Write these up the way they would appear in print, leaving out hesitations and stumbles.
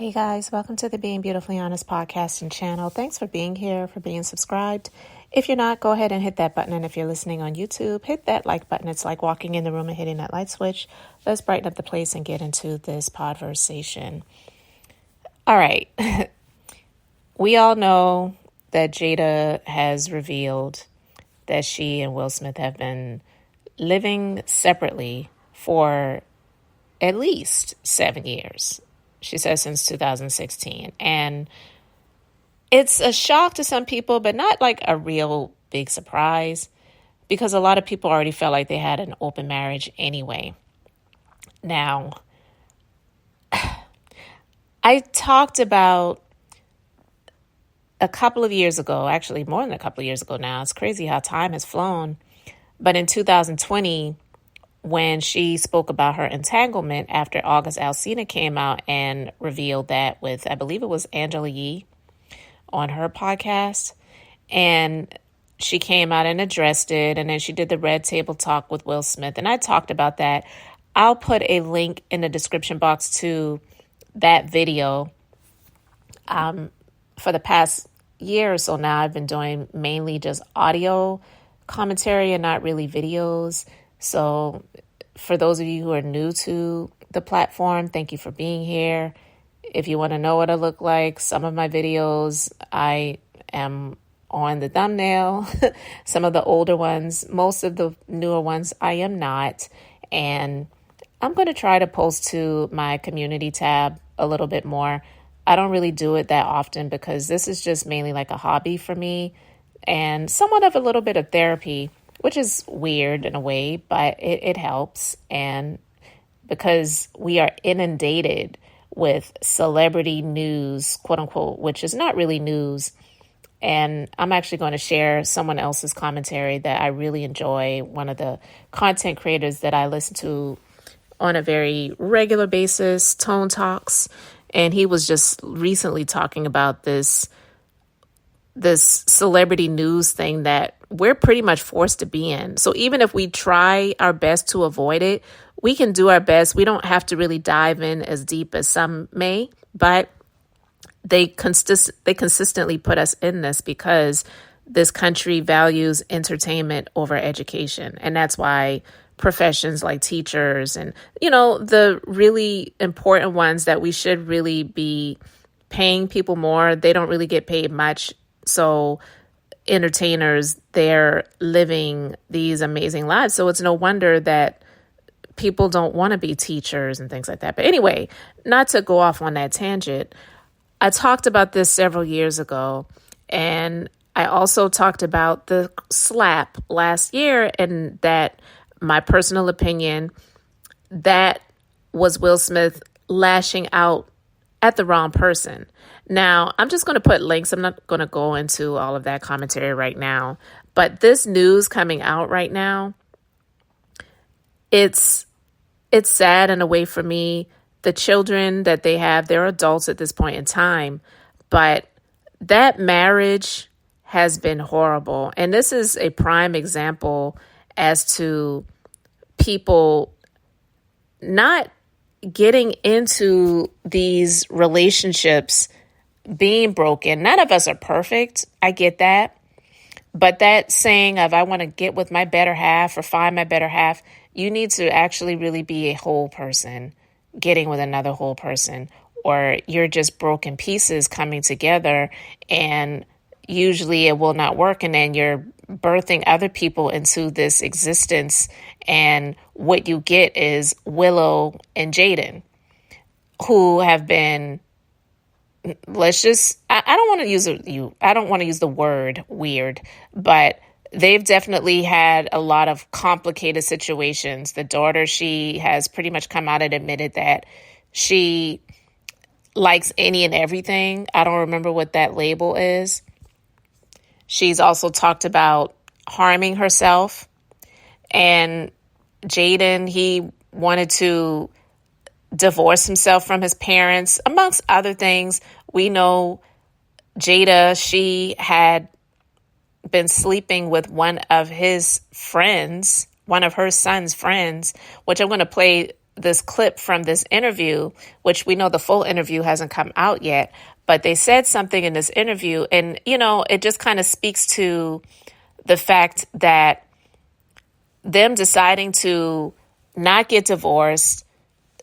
Hey guys, welcome to the Being Beautifully Honest podcast and channel. Thanks for being here, for being subscribed. If you're not, go ahead and hit that button. And if you're listening on YouTube, hit that like button. It's like walking in the room and hitting that light switch. Let's brighten up the place and get into this podversation. All right. We all know that Jada has revealed that she and Will Smith have been living separately for at least 7 years. She says since 2016. And it's a shock to some people, but not like a real big surprise, because a lot of people already felt like they had an open marriage anyway. Now, I talked about a couple of years ago, actually more than a couple of years ago now. It's crazy how time has flown. But in 2020, when she spoke about her entanglement after August Alsina came out and revealed that with, I believe it was Angela Yee on her podcast. And she came out and addressed it. And then she did the Red Table Talk with Will Smith. And I talked about that. I'll put a link in the description box to that video. For the past year or so now, I've been doing mainly just audio commentary and not really videos. So for those of you who are new to the platform, thank you for being here. If you want to know what I look like, some of my videos, I am on the thumbnail. Some of the older ones, most of the newer ones, I am not. And I'm going to try to post to my community tab a little bit more. I don't really do it that often because this is just mainly like a hobby for me and somewhat of a little bit of therapy, which is weird in a way, but it helps. And because we are inundated with celebrity news, quote unquote, which is not really news. And I'm actually going to share someone else's commentary that I really enjoy, one of the content creators that I listen to on a very regular basis, Tone Talks. And he was just recently talking about this celebrity news thing that we're pretty much forced to be in. So even if we try our best to avoid it, we can do our best. We don't have to really dive in as deep as some may, but they consistently put us in this because this country values entertainment over education. And that's why professions like teachers and, the really important ones that we should really be paying people more, they don't really get paid much. So entertainers, they're living these amazing lives. So it's no wonder that people don't want to be teachers and things like that. But anyway, not to go off on that tangent, I talked about this several years ago. And I also talked about the slap last year, and that my personal opinion, that was Will Smith lashing out at the wrong person. Now, I'm just going to put links. I'm not going to go into all of that commentary right now. But this news coming out right now, it's sad in a way for me. The children that they have, they're adults at this point in time. But that marriage has been horrible. And this is a prime example as to people not getting into these relationships being broken. None of us are perfect. I get that. But that saying of I want to get with my better half or find my better half, you need to actually really be a whole person getting with another whole person, or you're just broken pieces coming together, and usually it will not work. And then you're birthing other people into this existence. And what you get is Willow and Jaden, who have been, I don't want to use the word weird, but they've definitely had a lot of complicated situations. The daughter, she has pretty much come out and admitted that she likes any and everything. I don't remember what that label is. She's also talked about harming herself. And Jaden, he wanted to divorce himself from his parents, amongst other things. We know Jada, she had been sleeping with one of his friends, one of her son's friends, which I'm going to play this clip from this interview, which we know the full interview hasn't come out yet, but they said something in this interview, and, it just kind of speaks to the fact that them deciding to not get divorced,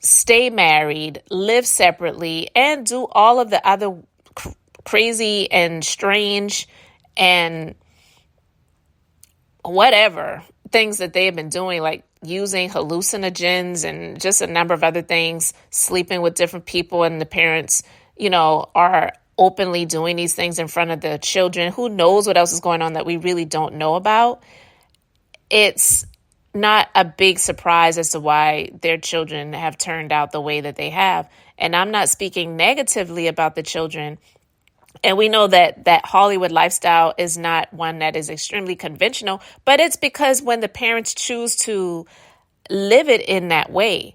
stay married, live separately, and do all of the other crazy and strange and whatever things that they have been doing, like using hallucinogens and just a number of other things, sleeping with different people, and the parents, are openly doing these things in front of the children. Who knows what else is going on that we really don't know about? It's not a big surprise as to why their children have turned out the way that they have. And I'm not speaking negatively about the children. And we know that Hollywood lifestyle is not one that is extremely conventional, but it's because when the parents choose to live it in that way,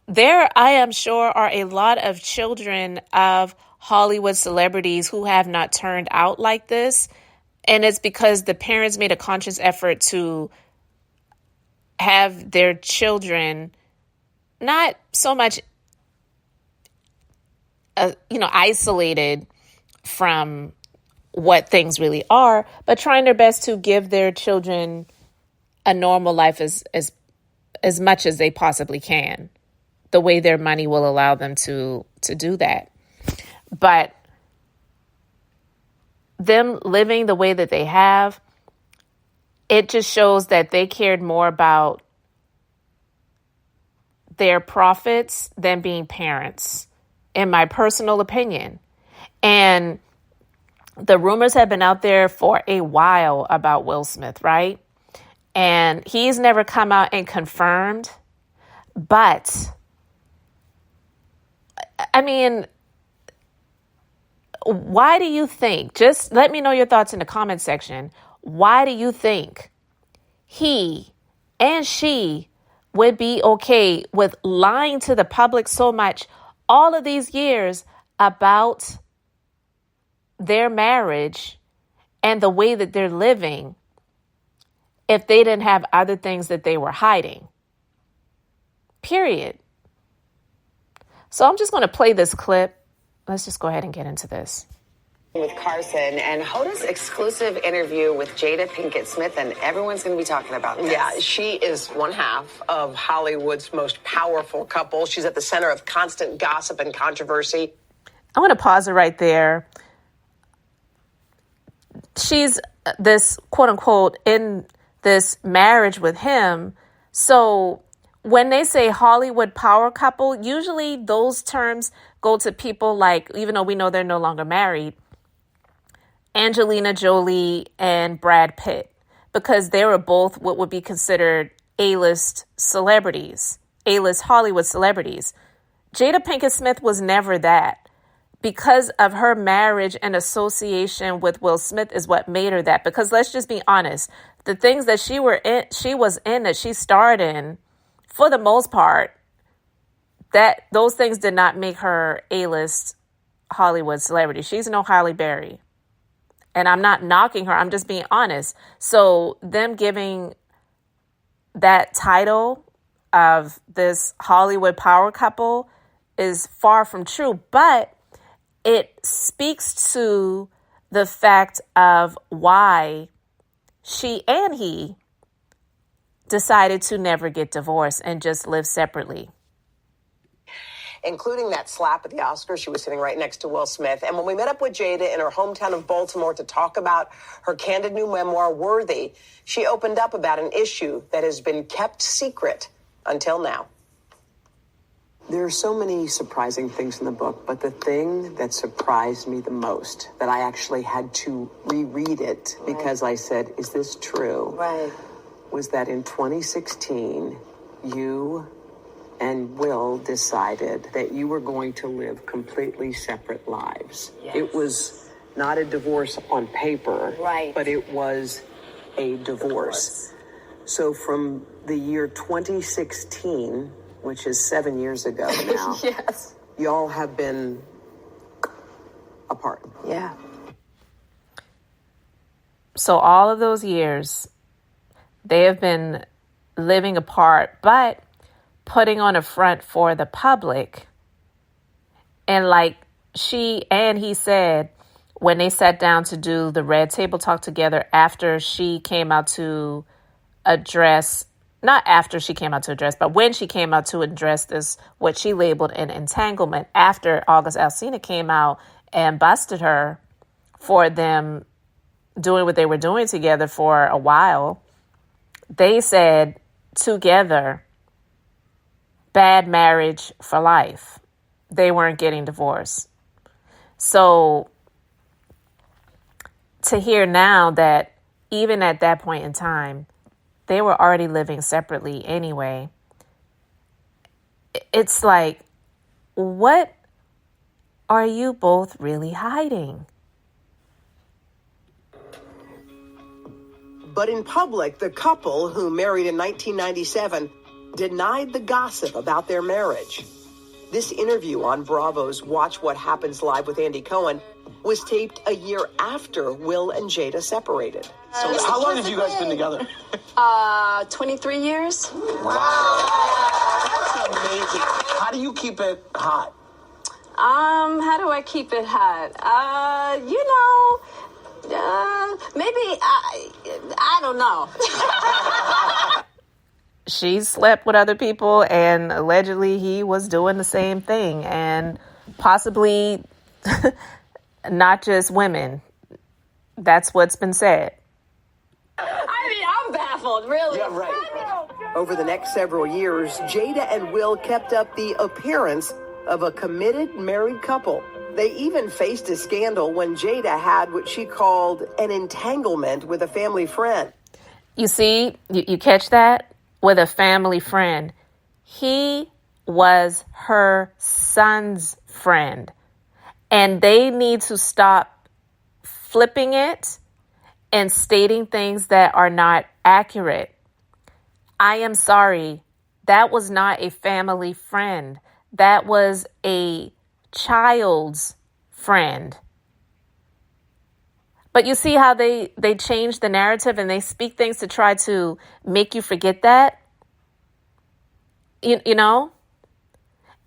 there, I am sure, are a lot of children of Hollywood celebrities who have not turned out like this. And it's because the parents made a conscious effort to have their children not so much, isolated from what things really are, but trying their best to give their children a normal life as much as they possibly can, the way their money will allow them to do that. But them living the way that they have, it just shows that they cared more about their profits than being parents, in my personal opinion. And the rumors have been out there for a while about Will Smith, right? And he's never come out and confirmed. But, I mean, why do you think, just let me know your thoughts in the comment section, why do you think he and she would be okay with lying to the public so much all of these years about their marriage and the way that they're living if they didn't have other things that they were hiding? Period. So I'm just going to play this clip. Let's just go ahead and get into this. With Carson and Hoda's exclusive interview with Jada Pinkett-Smith, and everyone's going to be talking about this. Yeah, she is one half of Hollywood's most powerful couple. She's at the center of constant gossip and controversy. I want to pause it right there. She's this, quote unquote, in this marriage with him. So when they say Hollywood power couple, usually those terms go to people like, even though we know they're no longer married, Angelina Jolie and Brad Pitt, because they were both what would be considered A-list celebrities, A-list Hollywood celebrities. Jada Pinkett Smith was never that. Because of her marriage and association with Will Smith is what made her that. Because let's just be honest, the things that she was in, that she starred in, for the most part, that those things did not make her A-list Hollywood celebrity. She's no Halle Berry. And I'm not knocking her. I'm just being honest. So them giving that title of this Hollywood power couple is far from true. But it speaks to the fact of why she and he decided to never get divorced and just live separately. Including that slap at the Oscars. She was sitting right next to Will Smith. And when we met up with Jada in her hometown of Baltimore to talk about her candid new memoir, Worthy, she opened up about an issue that has been kept secret until now. There are so many surprising things in the book, but the thing that surprised me the most, that I actually had to reread it because I said, is this true? Right. Was that in 2016, you and Will decided that you were going to live completely separate lives. Yes. It was not a divorce on paper, right, but it was a divorce. So from the year 2016, which is 7 years ago now, yes, y'all have been apart. Yeah. So all of those years, they have been living apart, but putting on a front for the public. And like he said, when they sat down to do the red table talk together after she came out to address, not after she came out to address, but when she came out to address this, what she labeled an entanglement, after August Alsina came out and busted her for them doing what they were doing together for a while, they said together, bad marriage for life. They weren't getting divorced. So to hear now that even at that point in time, they were already living separately anyway, it's like, what are you both really hiding? But in public, the couple, who married in 1997, denied the gossip about their marriage. This interview on Bravo's Watch What Happens Live with Andy Cohen was taped a year after Will and Jada separated. So how long have you guys been together? 23 years. Wow. That's amazing. How do you keep it hot? How do I keep it hot? Maybe I don't know. She slept with other people, and allegedly he was doing the same thing, and possibly not just women. That's what's been said. I mean, I'm baffled, really. Yeah, right. Over the next several years, Jada and Will kept up the appearance of a committed married couple. They even faced a scandal when Jada had what she called an entanglement with a family friend. You see, you catch that? With a family friend. He was her son's friend. And they need to stop flipping it and stating things that are not accurate. I am sorry. That was not a family friend. That was a child's friend. But you see how they change the narrative and they speak things to try to make you forget that? You know?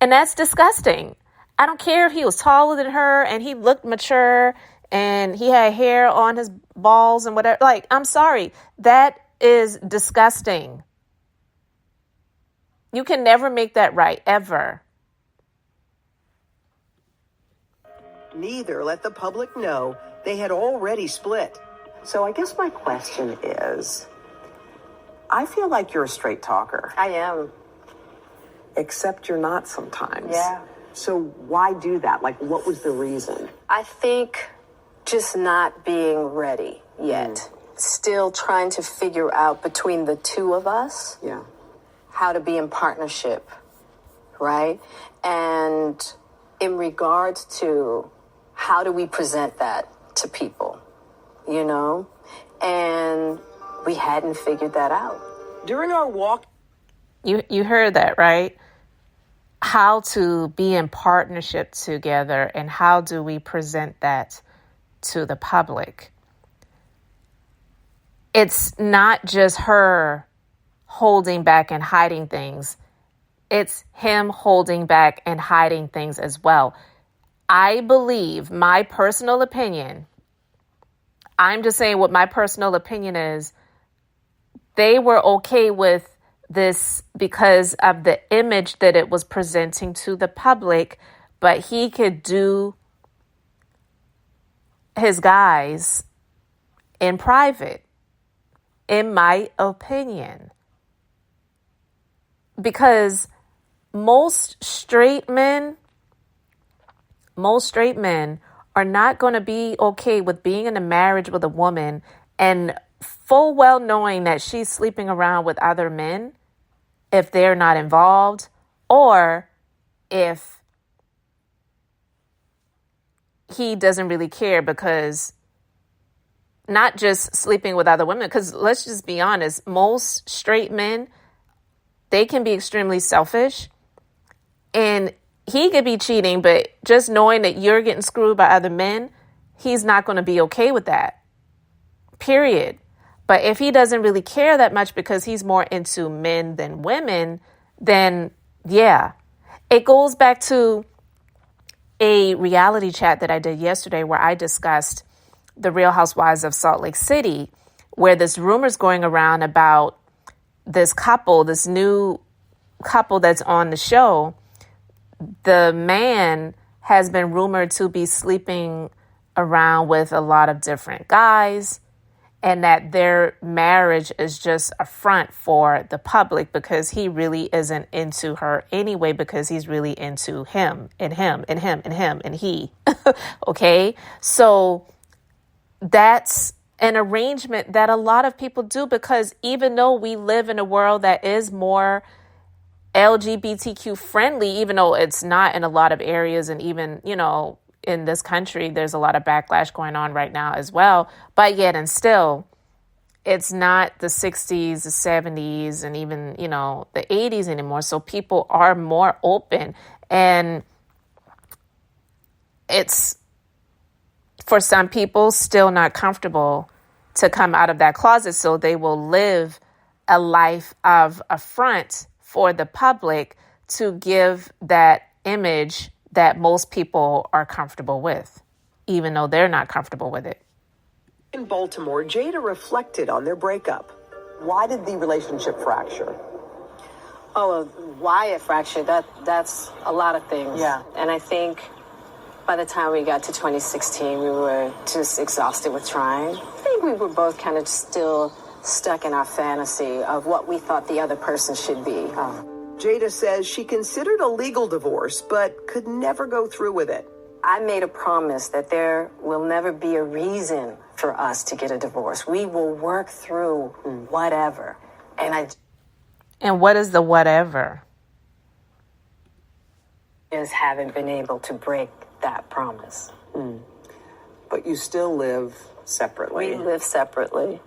And that's disgusting. I don't care if he was taller than her and he looked mature and he had hair on his balls and whatever. Like, I'm sorry. That is disgusting. You can never make that right, ever. Neither let the public know they had already split. So I guess my question is, I feel like you're a straight talker. I am. Except you're not sometimes. Yeah. So why do that? Like, what was the reason? I think just not being ready yet. Still trying to figure out between the two of us Yeah. how to be in partnership, right? And in regards to how do we present that to people, you know? And we hadn't figured that out. During our walk, You heard that, right? How to be in partnership together and how do we present that to the public? It's not just her holding back and hiding things. It's him holding back and hiding things as well. I believe, my personal opinion, I'm just saying what my personal opinion is, they were okay with this because of the image that it was presenting to the public, but he could do his guys in private, in my opinion. Because most straight men are not going to be okay with being in a marriage with a woman and full well knowing that she's sleeping around with other men if they're not involved, or if he doesn't really care, because not just sleeping with other women, because let's just be honest, most straight men, they can be extremely selfish, and he could be cheating, but just knowing that you're getting screwed by other men, he's not going to be okay with that, period. But if he doesn't really care that much because he's more into men than women, then yeah. It goes back to a reality chat that I did yesterday where I discussed the Real Housewives of Salt Lake City, where this rumor's going around about this couple, this new couple that's on the show. The man has been rumored to be sleeping around with a lot of different guys, and that their marriage is just a front for the public because he really isn't into her anyway, because he's really into him and him and him and him and he. Okay? So that's an arrangement that a lot of people do, because even though we live in a world that is more LGBTQ friendly, even though it's not in a lot of areas, and even, you know, in this country, there's a lot of backlash going on right now as well. But yet and still, it's not the 60s, the 70s, and even, you know, the 80s anymore. So people are more open. And it's, for some people, still not comfortable to come out of that closet. So they will live a life of a front for the public to give that image that most people are comfortable with, even though they're not comfortable with it. In Baltimore, Jada reflected on their breakup. Why did the relationship fracture? Oh, well, why it fractured, that's a lot of things. Yeah. And I think by the time we got to 2016, we were just exhausted with trying. I think we were both kind of still stuck in our fantasy of what we thought the other person should be. Jada says she considered a legal divorce, but could never go through with it. I made a promise that there will never be a reason for us to get a divorce. We will work through whatever. And what is the whatever? Just haven't been able to break that promise. But you still live separately. We live separately.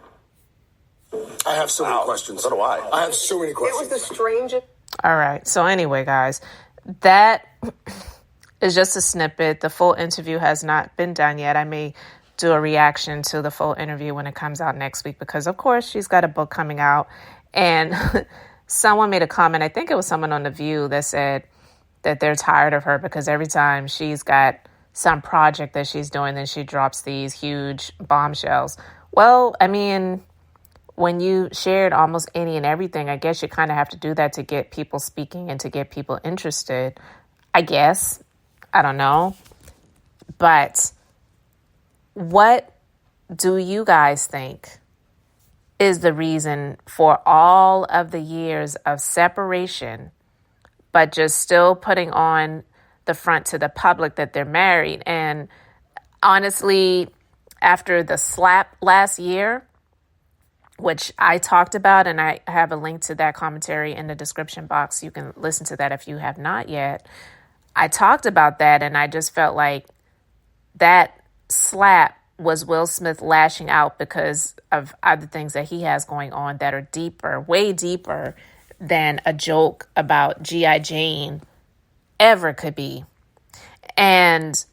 I have so many questions. So do I. I have so many It questions. was the strangest. All right. So anyway, guys, that is just a snippet. The full interview has not been done yet. I may do a reaction to the full interview when it comes out next week, because of course she's got a book coming out. And someone made a comment, I think it was someone on The View, that said that they're tired of her because every time she's got some project that she's doing, then she drops these huge bombshells. Well, I mean, when you shared almost any and everything, I guess you kind of have to do that to get people speaking and to get people interested, I guess. I don't know. But what do you guys think is the reason for all of the years of separation, but just still putting on the front to the public that they're married? And honestly, after the slap last year, which I talked about, and I have a link to that commentary in the description box. You can listen to that if you have not yet. I talked about that, and I just felt like that slap was Will Smith lashing out because of other things that he has going on that are deeper, way deeper than a joke about G.I. Jane ever could be. And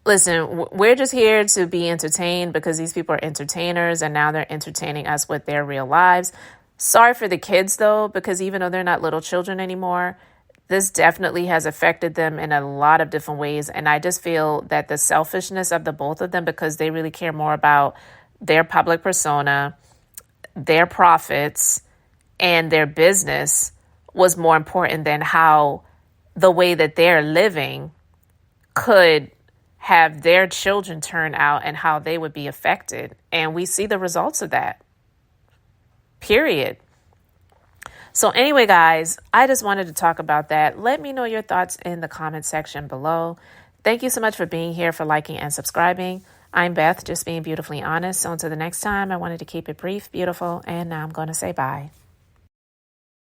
listen, we're just here to be entertained because these people are entertainers, and now they're entertaining us with their real lives. Sorry for the kids, though, because even though they're not little children anymore, this definitely has affected them in a lot of different ways. And I just feel that the selfishness of the both of them, because they really care more about their public persona, their profits, and their business, was more important than how the way that they're living could have their children turn out and how they would be affected. And we see the results of that. Period. So anyway, guys, I just wanted to talk about that. Let me know your thoughts in the comment section below. Thank you so much for being here, for liking and subscribing. I'm Beth, just being beautifully honest. So until the next time, I wanted to keep it brief, beautiful, and now I'm going to say bye.